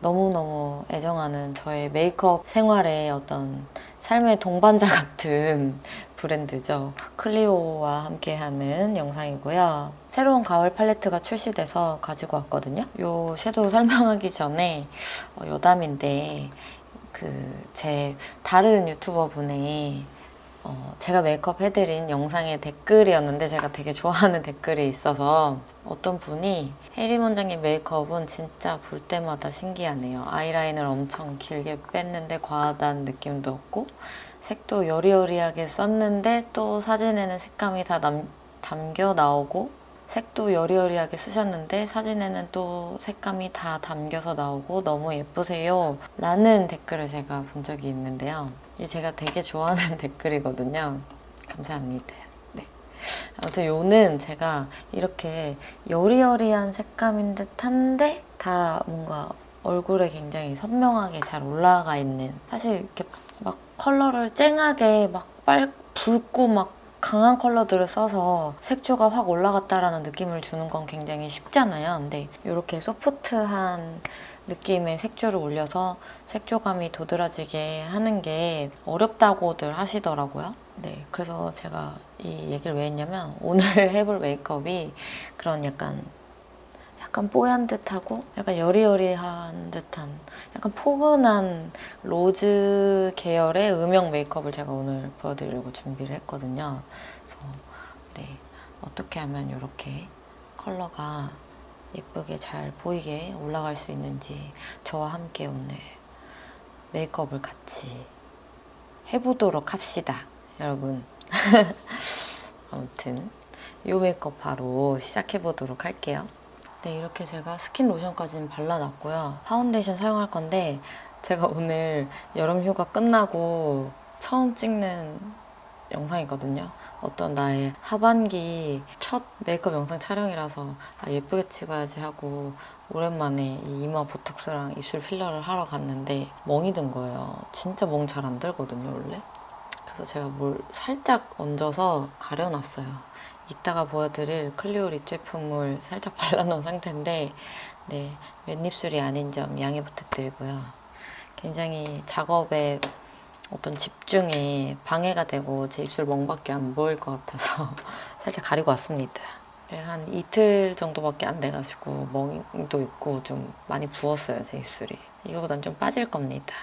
너무너무 애정하는 저의 메이크업 생활의 어떤 삶의 동반자 같은 브랜드죠. 클리오와 함께하는 영상이고요. 새로운 가을 팔레트가 출시돼서 가지고 왔거든요. 이 섀도우 설명하기 전에 여담인데 제 다른 유튜버 분의 제가 메이크업 해드린 영상의 댓글이었는데 제가 되게 좋아하는 댓글이 있어서 어떤 분이 혜림 원장님 메이크업은 진짜 볼 때마다 신기하네요. 아이라인을 엄청 길게 뺐는데 과하다는 느낌도 없고 색도 여리여리하게 썼는데 또 사진에는 색감이 다 담겨 나오고 색도 여리여리하게 쓰셨는데 사진에는 또 색감이 다 담겨서 나오고 너무 예쁘세요 라는 댓글을 제가 본 적이 있는데요. 이게 제가 되게 좋아하는 댓글이거든요. 감사합니다. 네. 아무튼 요는 제가 이렇게 여리여리한 색감인 듯한데 다 뭔가 얼굴에 굉장히 선명하게 잘 올라가 있는, 사실 이렇게 막 컬러를 쨍하게 막 붉고 막 강한 컬러들을 써서 색조가 확 올라갔다라는 느낌을 주는 건 굉장히 쉽잖아요. 근데 이렇게 소프트한 느낌의 색조를 올려서 색조감이 도드라지게 하는 게 어렵다고들 하시더라고요. 네, 그래서 제가 이 얘기를 왜 했냐면 오늘 해볼 메이크업이 그런 약간 뽀얀 듯하고 약간 여리여리한 듯한 약간 포근한 로즈 계열의 음영 메이크업을 제가 오늘 보여드리려고 준비를 했거든요. 그래서 네, 어떻게 하면 이렇게 컬러가 예쁘게 잘 보이게 올라갈 수 있는지 저와 함께 오늘 메이크업을 같이 해보도록 합시다, 여러분. 아무튼 이 메이크업 바로 시작해보도록 할게요. 네, 이렇게 제가 스킨 로션까지는 발라놨고요. 파운데이션 사용할 건데 제가 오늘 여름 휴가 끝나고 처음 찍는 영상이거든요. 어떤 나의 하반기 첫 메이크업 영상 촬영이라서 예쁘게 찍어야지 하고 오랜만에 이 이마 보톡스랑 입술 필러를 하러 갔는데 멍이 든 거예요. 진짜 멍 잘 안 들거든요, 원래. 그래서 제가 뭘 살짝 얹어서 가려놨어요. 이따가 보여드릴 클리오 립 제품을 살짝 발라놓은 상태인데 네, 웬입술이 아닌 점 양해 부탁드리고요. 굉장히 작업에 어떤 집중에 방해가 되고 제 입술 멍밖에 안 보일 것 같아서 살짝 가리고 왔습니다. 한 이틀 정도밖에 안 돼가지고 멍도 있고 좀 많이 부었어요, 제 입술이. 이거보단 좀 빠질 겁니다.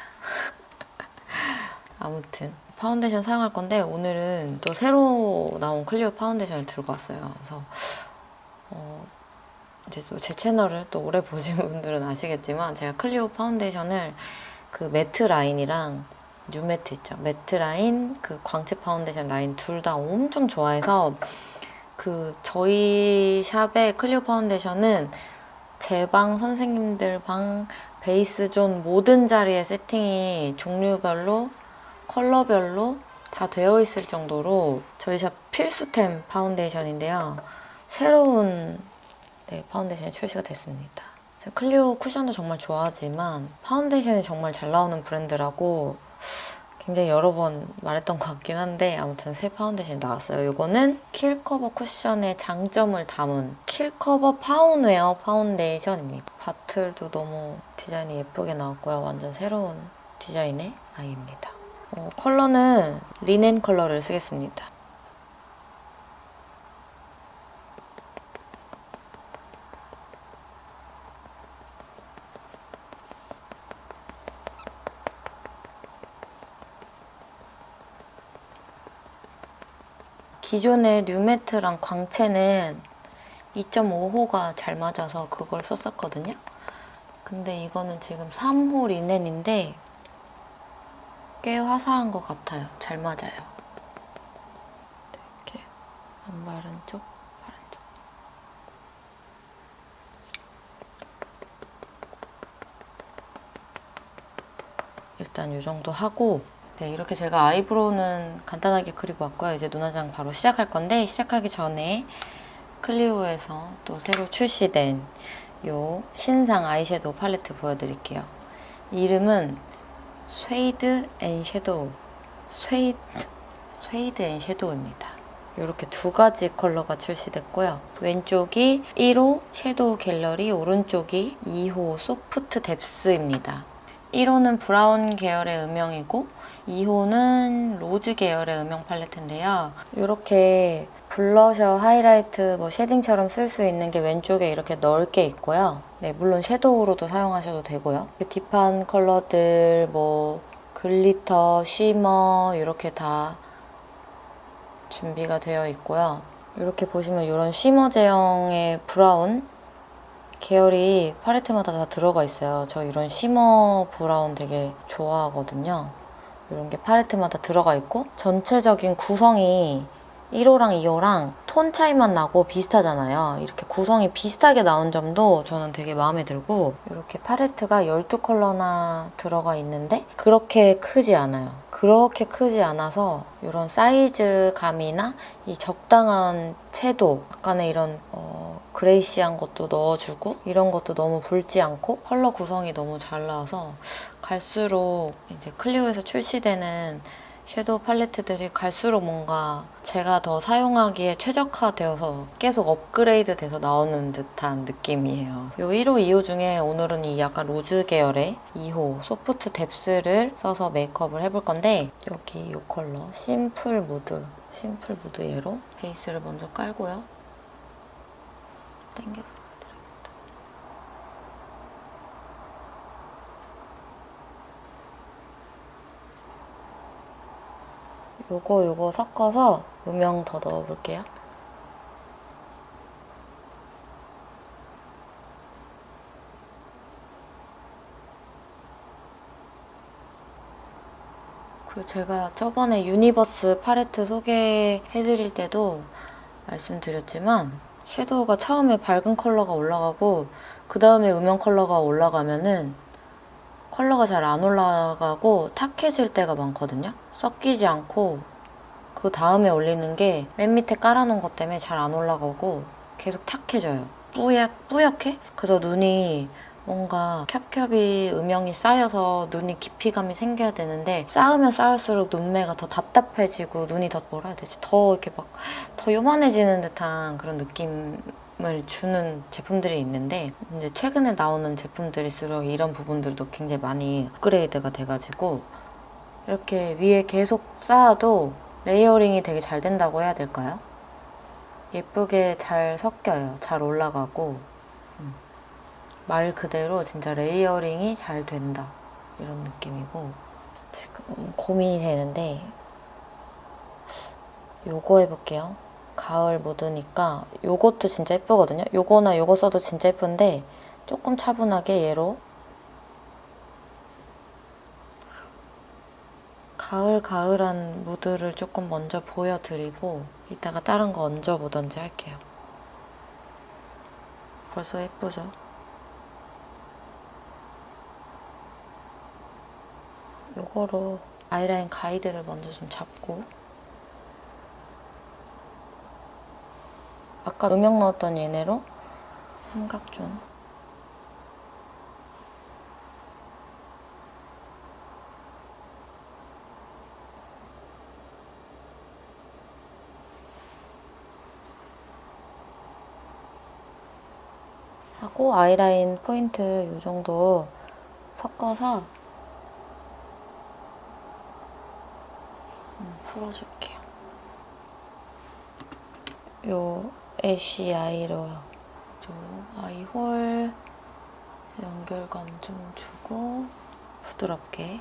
아무튼 파운데이션 사용할 건데 오늘은 또 새로 나온 클리오 파운데이션을 들고 왔어요. 그래서 이제 또 제 채널을 또 오래 보신 분들은 아시겠지만 제가 클리오 파운데이션을 그 매트 라인이랑 뉴매트 있죠. 매트 라인, 그 광채 파운데이션 라인 둘 다 엄청 좋아해서 저희 샵의 클리오 파운데이션은 제 방, 선생님들 방, 베이스 존 모든 자리에 세팅이 종류별로 컬러별로 다 되어 있을 정도로 저희 샵 필수템 파운데이션인데요. 새로운 파운데이션이 출시가 됐습니다. 제가 클리오 쿠션도 정말 좋아하지만 파운데이션이 정말 잘 나오는 브랜드라고 굉장히 여러 번 말했던 것 같긴 한데 아무튼 새 파운데이션이 나왔어요. 이거는 킬커버 쿠션의 장점을 담은 킬커버 파운웨어 파운데이션입니다. 바틀도 너무 디자인이 예쁘게 나왔고요. 완전 새로운 디자인의 아이입니다. 컬러는 리넨 컬러를 쓰겠습니다. 기존의 뉴매트랑 광채는 2.5호가 잘 맞아서 그걸 썼었거든요. 근데 이거는 지금 3호 리넨인데 꽤 화사한 것 같아요. 잘 맞아요. 이렇게 안 바른 쪽, 바른 쪽. 일단 이 정도 하고 네, 이렇게 제가 아이브로우는 간단하게 그리고 왔고요. 이제 눈화장 바로 시작할 건데 시작하기 전에 클리오에서 또 새로 출시된 요 신상 아이섀도우 팔레트 보여드릴게요. 이름은 스웨이드 앤 섀도우, 스웨이드 앤 섀도우입니다. 이렇게 두 가지 컬러가 출시됐고요. 왼쪽이 1호 섀도우 갤러리, 오른쪽이 2호 소프트 뎁스입니다. 1호는 브라운 계열의 음영이고 2호는 로즈 계열의 음영 팔레트인데요. 이렇게 블러셔, 하이라이트, 쉐딩처럼 쓸 수 있는 게 왼쪽에 이렇게 넓게 있고요. 네, 물론 섀도우로도 사용하셔도 되고요. 딥한 컬러들, 글리터, 쉬머 이렇게 다 준비가 되어 있고요. 이렇게 보시면 이런 쉬머 제형의 브라운 계열이 팔레트마다 다 들어가 있어요. 저 이런 쉬머 브라운 되게 좋아하거든요. 이런 게 팔레트마다 들어가 있고 전체적인 구성이 1호랑 2호랑 톤 차이만 나고 비슷하잖아요. 이렇게 구성이 비슷하게 나온 점도 저는 되게 마음에 들고 이렇게 팔레트가 12컬러나 들어가 있는데 그렇게 크지 않아요. 그렇게 크지 않아서 이런 사이즈감이나 이 적당한 채도, 약간의 이런 그레이시한 것도 넣어주고 이런 것도 너무 붉지 않고 컬러 구성이 너무 잘 나와서 갈수록 이제 클리오에서 출시되는 섀도우 팔레트들이 갈수록 뭔가 제가 더 사용하기에 최적화되어서 계속 업그레이드 돼서 나오는 듯한 느낌이에요. 이 1호, 2호 중에 오늘은 이 약간 로즈 계열의 2호 소프트 뎁스를 써서 메이크업을 해볼 건데 여기 이 컬러 심플 무드 얘로 베이스를 먼저 깔고요. 당겨서 요거 섞어서 음영 더 넣어볼게요. 그리고 제가 저번에 유니버스 팔레트 소개해드릴 때도 말씀드렸지만 섀도우가 처음에 밝은 컬러가 올라가고 그 다음에 음영 컬러가 올라가면은 컬러가 잘 안 올라가고 탁해질 때가 많거든요. 섞이지 않고 그 다음에 올리는 게 맨 밑에 깔아놓은 것 때문에 잘 안 올라가고 계속 탁해져요. 뿌옇게? 그래서 눈이 뭔가 겹겹이 음영이 쌓여서 눈이 깊이감이 생겨야 되는데 쌓으면 쌓을수록 눈매가 더 답답해지고 눈이 더 뭐라 해야 되지? 더 이렇게 막 더 요만해지는 듯한 그런 느낌을 주는 제품들이 있는데 이제 최근에 나오는 제품들일수록 이런 부분들도 굉장히 많이 업그레이드가 돼가지고 이렇게 위에 계속 쌓아도 레이어링이 되게 잘 된다고 해야 될까요? 예쁘게 잘 섞여요. 잘 올라가고 말 그대로 진짜 레이어링이 잘 된다 이런 느낌이고 지금 고민이 되는데 요거 해볼게요. 가을 무드니까 요것도 진짜 예쁘거든요. 요거나 요거 써도 진짜 예쁜데 조금 차분하게 얘로 가을가을한 무드를 조금 먼저 보여드리고 이따가 다른 거 얹어보던지 할게요. 벌써 예쁘죠? 요거로 아이라인 가이드를 먼저 좀 잡고 아까 음영 넣었던 얘네로 삼각존 하고 아이라인 포인트 요 정도 섞어서 풀어줄게요. 요 애쉬 아이로 아이홀 연결감 좀 주고 부드럽게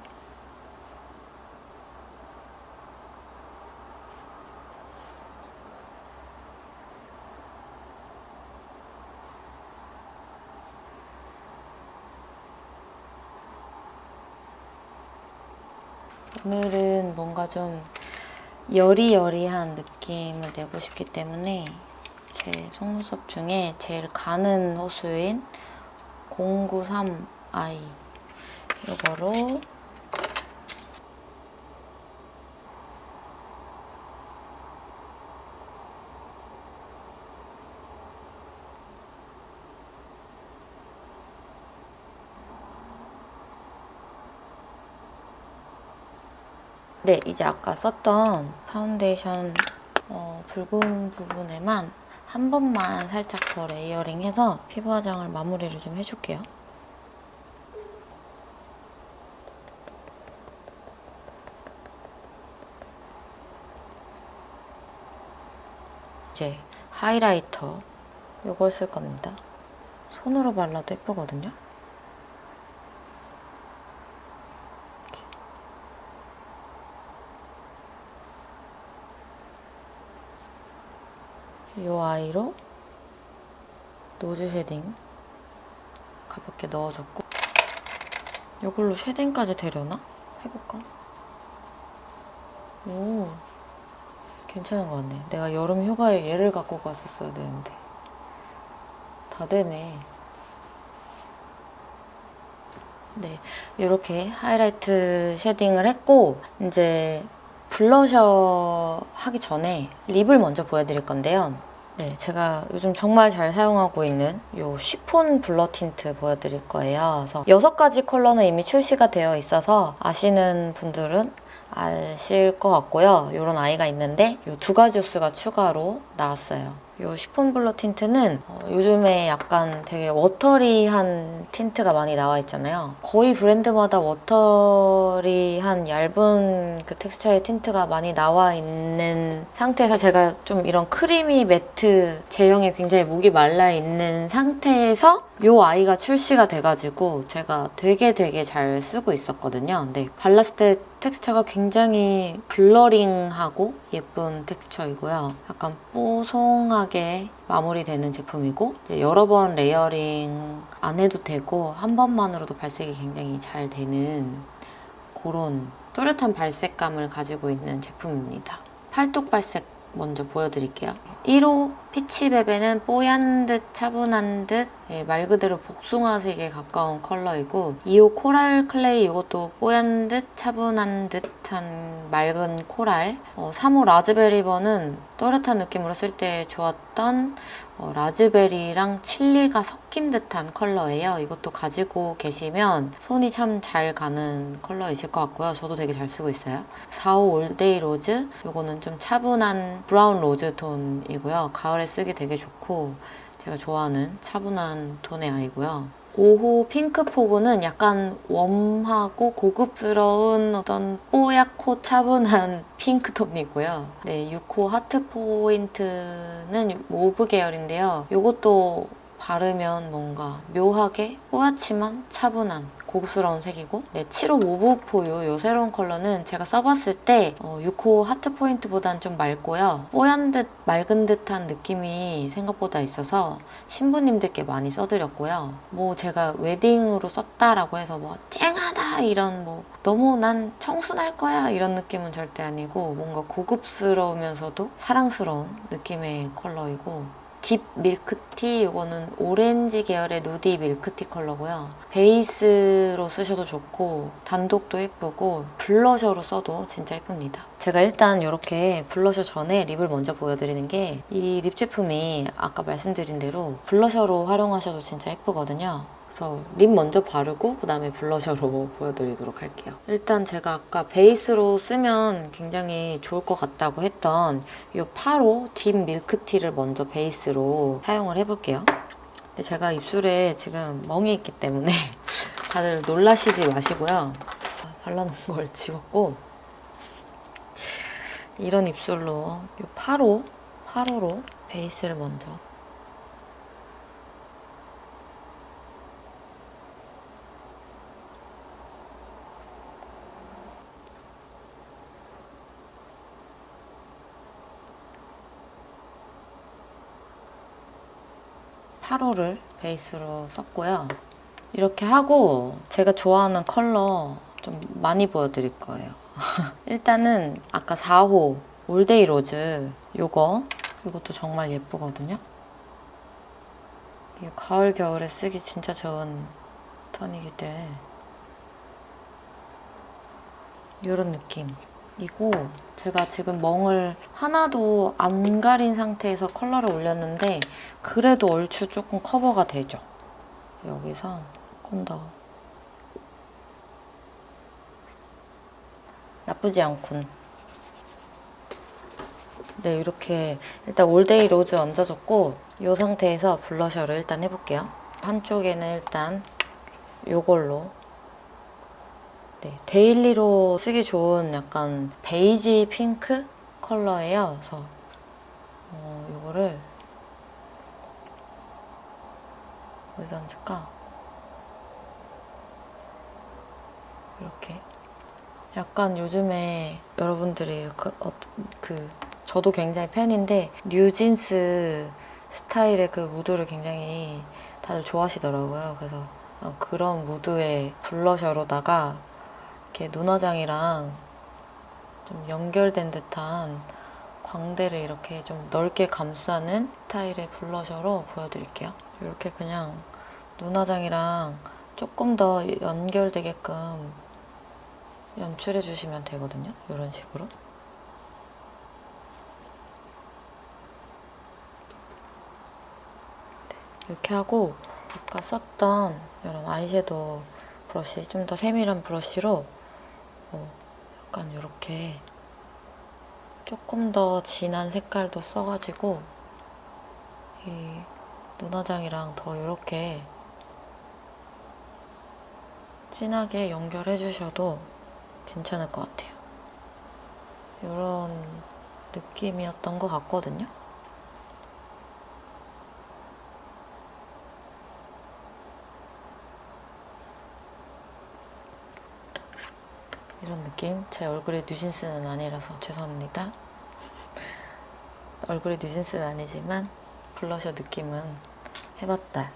오늘은 뭔가 좀 여리여리한 느낌을 내고 싶기 때문에 제 속눈썹 중에 제일 가는 호수인 093i 이거로 네, 이제 아까 썼던 파운데이션 붉은 부분에만 한 번만 살짝 더 레이어링해서 피부 화장을 마무리를 좀 해줄게요. 이제 하이라이터 이걸 쓸 겁니다. 손으로 발라도 예쁘거든요. 이 아이로 노즈 쉐딩 가볍게 넣어줬고, 이걸로 쉐딩까지 되려나? 해볼까? 오, 괜찮은 것 같네. 내가 여름 휴가에 얘를 갖고 갔었어야 되는데. 다 되네. 네, 이렇게 하이라이트 쉐딩을 했고, 이제 블러셔 하기 전에 립을 먼저 보여드릴 건데요. 네, 제가 요즘 정말 잘 사용하고 있는 이 쉬폰 블러 틴트 보여드릴 거예요. 그래서 6가지 컬러는 이미 출시가 되어 있어서 아시는 분들은 아실 것 같고요. 이런 아이가 있는데 이 2가지 호스가 추가로 나왔어요. 이 쉬폰 블러 틴트는 요즘에 약간 되게 워터리한 틴트가 많이 나와 있잖아요. 거의 브랜드마다 워터리한 얇은 그 텍스처의 틴트가 많이 나와 있는 상태에서 제가 좀 이런 크리미 매트 제형에 굉장히 목이 말라 있는 상태에서 이 아이가 출시가 돼가지고 제가 되게 잘 쓰고 있었거든요. 근데 발랐을 때 텍스처가 굉장히 블러링하고 예쁜 텍스처이고요. 약간 뽀송하게 마무리되는 제품이고, 이제 여러 번 레이어링 안 해도 되고 한 번만으로도 발색이 굉장히 잘 되는 그런 또렷한 발색감을 가지고 있는 제품입니다. 팔뚝 발색 먼저 보여드릴게요. 1호 피치베베는 뽀얀 듯 차분한 듯 말 그대로 복숭아색에 가까운 컬러이고, 2호 코랄 클레이 이것도 뽀얀 듯 차분한 듯한 맑은 코랄, 3호 라즈베리버는 또렷한 느낌으로 쓸 때 좋았던 라즈베리랑 칠리가 섞인 듯한 컬러예요. 이것도 가지고 계시면 손이 참 잘 가는 컬러이실 것 같고요. 저도 되게 잘 쓰고 있어요. 4호 올데이 로즈, 이거는 좀 차분한 브라운 로즈 톤이고요. 가을에 쓰기 되게 좋고 제가 좋아하는 차분한 톤의 아이고요. 5호 핑크포그는 약간 웜하고 고급스러운 어떤 뽀얗고 차분한 핑크톤이고요. 네, 6호 하트 포인트는 모브 계열인데요. 이것도 바르면 뭔가 묘하게 뽀얗지만 차분한 고급스러운 색이고, 네, 7호 모브 포유 이 새로운 컬러는 제가 써봤을 때 6호 하트 포인트보다는 좀 맑고요. 뽀얀 듯 맑은 듯한 느낌이 생각보다 있어서 신부님들께 많이 써드렸고요. 뭐 제가 웨딩으로 썼다라고 해서 뭐 쨍하다 이런 뭐 너무 난 청순할 거야 이런 느낌은 절대 아니고, 뭔가 고급스러우면서도 사랑스러운 느낌의 컬러이고, 딥 밀크티, 이거는 오렌지 계열의 누디 밀크티 컬러고요. 베이스로 쓰셔도 좋고 단독도 예쁘고 블러셔로 써도 진짜 예쁩니다. 제가 일단 이렇게 블러셔 전에 립을 먼저 보여드리는 게, 이 립 제품이 아까 말씀드린 대로 블러셔로 활용하셔도 진짜 예쁘거든요. 그래서 립 먼저 바르고 그 다음에 블러셔로 보여드리도록 할게요. 일단 제가 아까 베이스로 쓰면 굉장히 좋을 것 같다고 했던 이 8호 딥 밀크티를 먼저 베이스로 사용을 해볼게요. 근데 제가 입술에 지금 멍이 있기 때문에 다들 놀라시지 마시고요. 발라놓은 걸 지웠고, 이런 입술로 이 8호로 베이스를 먼저 8호를 베이스로 썼고요. 이렇게 하고 제가 좋아하는 컬러 좀 많이 보여드릴 거예요. 일단은 아까 4호 올데이 로즈 이것도 정말 예쁘거든요. 이게 가을 겨울에 쓰기 진짜 좋은 톤이기 때문에 이런 느낌이고, 제가 지금 멍을 하나도 안 가린 상태에서 컬러를 올렸는데 그래도 얼추 조금 커버가 되죠. 여기서 조금 더 나쁘지 않군. 네, 이렇게 일단 올데이 로즈 얹어줬고 이 상태에서 블러셔를 일단 해볼게요. 한쪽에는 일단 요걸로 네, 데일리로 쓰기 좋은 약간 베이지 핑크 컬러예요. 그래서 요거를 어디다 얹을까? 이렇게 약간 요즘에 여러분들이 저도 굉장히 팬인데 뉴진스 스타일의 그 무드를 굉장히 다들 좋아하시더라고요. 그래서 그런 무드의 블러셔로다가 이렇게 눈화장이랑 좀 연결된 듯한 광대를 이렇게 좀 넓게 감싸는 스타일의 블러셔로 보여드릴게요. 이렇게 그냥 눈화장이랑 조금 더 연결되게끔 연출해 주시면 되거든요. 이런 식으로. 네, 이렇게 하고 아까 썼던 이런 아이섀도우 브러쉬, 좀 더 세밀한 브러쉬로 약간 이렇게 조금 더 진한 색깔도 써가지고 이 눈화장이랑 더 이렇게 진하게 연결해 주셔도 괜찮을 것 같아요. 이런 느낌이었던 것 같거든요. 이런 느낌? 제 얼굴에 뉴진스는 아니라서 죄송합니다. 얼굴에 뉴진스는 아니지만 블러셔 느낌은 해봤다.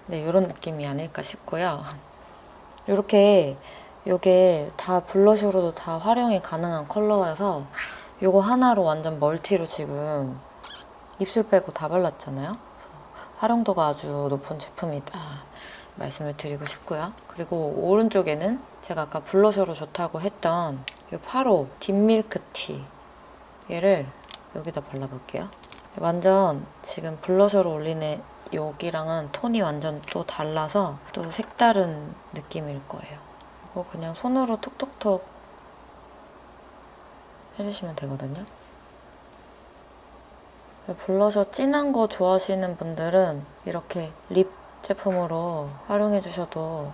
네, 이런 느낌이 아닐까 싶고요. 이렇게 이게 다 블러셔로도 다 활용이 가능한 컬러여서 이거 하나로 완전 멀티로 지금 입술 빼고 다 발랐잖아요. 활용도가 아주 높은 제품이다 말씀을 드리고 싶고요. 그리고 오른쪽에는 제가 아까 블러셔로 좋다고 했던 이 파로 딥밀크티 얘를 여기다 발라볼게요. 완전 지금 블러셔로 올리는 여기랑은 톤이 완전 또 달라서 또 색다른 느낌일 거예요. 이거 그냥 손으로 톡톡톡 해주시면 되거든요. 블러셔 진한 거 좋아하시는 분들은 이렇게 립 제품으로 활용해 주셔도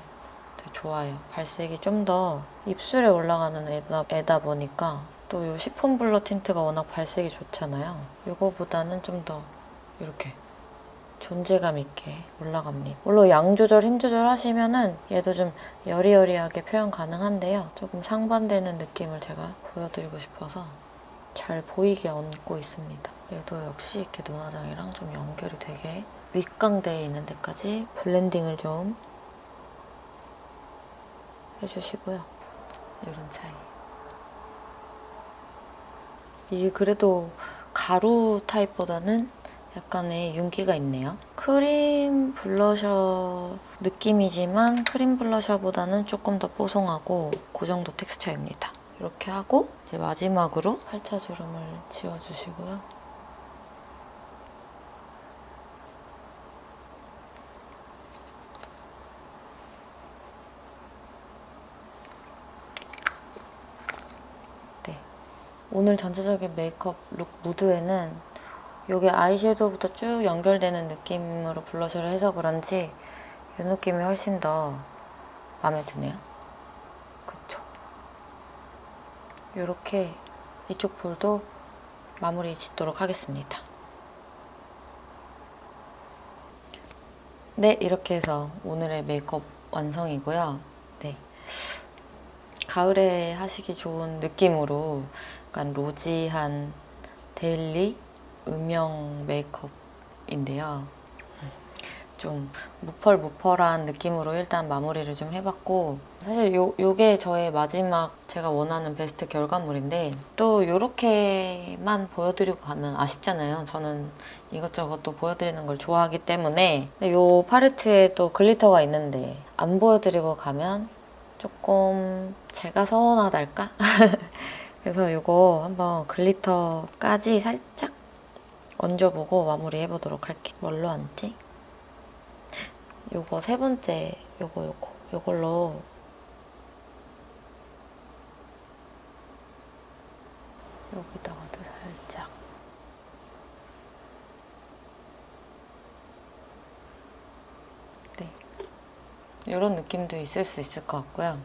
되게 좋아요. 발색이 좀 더 입술에 올라가는 애다 보니까 또 이 시폰 블러 틴트가 워낙 발색이 좋잖아요. 이거보다는 좀 더 이렇게 존재감 있게 올라갑니다. 물론 양 조절, 힘 조절 하시면은 얘도 좀 여리여리하게 표현 가능한데요. 조금 상반되는 느낌을 제가 보여드리고 싶어서 잘 보이게 얹고 있습니다. 얘도 역시 이렇게 눈화장이랑 좀 연결이 되게 윗광대에 있는 데까지 블렌딩을 좀 해주시고요. 이런 차이. 이게 그래도 가루 타입보다는 약간의 윤기가 있네요. 크림 블러셔 느낌이지만 크림 블러셔보다는 조금 더 뽀송하고 그 정도 텍스처입니다. 이렇게 하고 이제 마지막으로 팔차주름을 지워주시고요. 네, 오늘 전체적인 메이크업 룩 무드에는 이게 아이섀도우부터 쭉 연결되는 느낌으로 블러셔를 해서 그런지 이 느낌이 훨씬 더 마음에 드네요. 그쵸? 이렇게 이쪽 볼도 마무리 짓도록 하겠습니다. 네, 이렇게 해서 오늘의 메이크업 완성이고요. 네, 가을에 하시기 좋은 느낌으로 약간 로지한 데일리 음영 메이크업인데요. 좀 무펄무펄한 느낌으로 일단 마무리를 좀 해봤고, 사실 요게 저의 마지막 제가 원하는 베스트 결과물인데 또 요렇게만 보여드리고 가면 아쉽잖아요. 저는 이것저것 또 보여드리는 걸 좋아하기 때문에. 근데 요 팔레트에 또 글리터가 있는데 안 보여드리고 가면 조금 제가 서운하달까? 그래서 요거 한번 글리터까지 살짝 얹어보고 마무리해보도록 할게요. 뭘로 얹지? 요거 세 번째, 요거 이걸로 여기다가도 살짝 네, 이런 느낌도 있을 수 있을 것 같고요.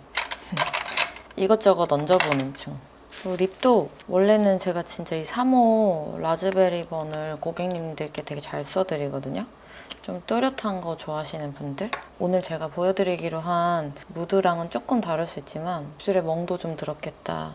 이것저것 얹어보는 중. 그리고 립도 원래는 제가 진짜 이 3호 라즈베리 번을 고객님들께 되게 잘 써드리거든요. 좀 또렷한 거 좋아하시는 분들? 오늘 제가 보여드리기로 한 무드랑은 조금 다를 수 있지만 입술에 멍도 좀 들었겠다.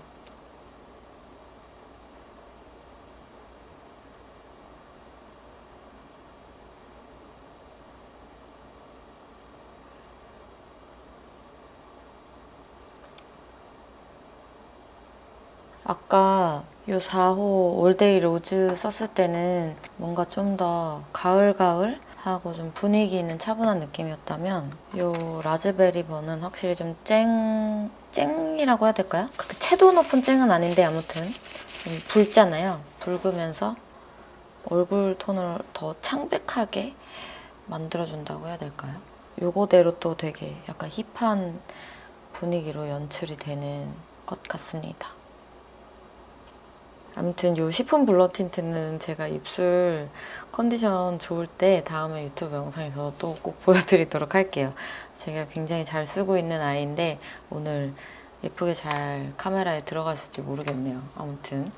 아까 이 4호 올데이 로즈 썼을 때는 뭔가 좀 더 가을가을하고 좀 분위기 있는 차분한 느낌이었다면 이 라즈베리 번은 확실히 좀 쨍이라고 해야 될까요? 그렇게 채도 높은 쨍은 아닌데 아무튼 좀 붉잖아요. 붉으면서 얼굴 톤을 더 창백하게 만들어준다고 해야 될까요? 요거대로 또 되게 약간 힙한 분위기로 연출이 되는 것 같습니다. 아무튼 이 시폰 블러 틴트는 제가 입술 컨디션 좋을 때 다음에 유튜브 영상에서 또 꼭 보여드리도록 할게요. 제가 굉장히 잘 쓰고 있는 아이인데 오늘 예쁘게 잘 카메라에 들어갔을지 모르겠네요. 아무튼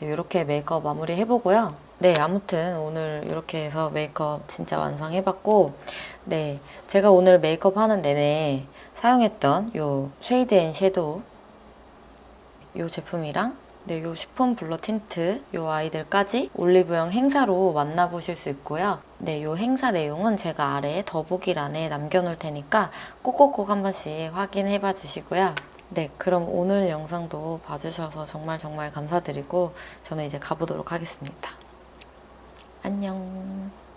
네, 이렇게 메이크업 마무리 해보고요. 네, 아무튼 오늘 이렇게 해서 메이크업 진짜 완성해봤고 네, 제가 오늘 메이크업 하는 내내 사용했던 이 쉐이드 앤 섀도우 이 제품이랑 네, 요 시폰 블러 틴트 요 아이들까지 올리브영 행사로 만나보실 수 있고요. 네, 요 행사 내용은 제가 아래에 더보기란에 남겨놓을 테니까 꼭꼭꼭 한 번씩 확인해봐 주시고요. 네, 그럼 오늘 영상도 봐주셔서 정말 정말 감사드리고 저는 이제 가보도록 하겠습니다. 안녕.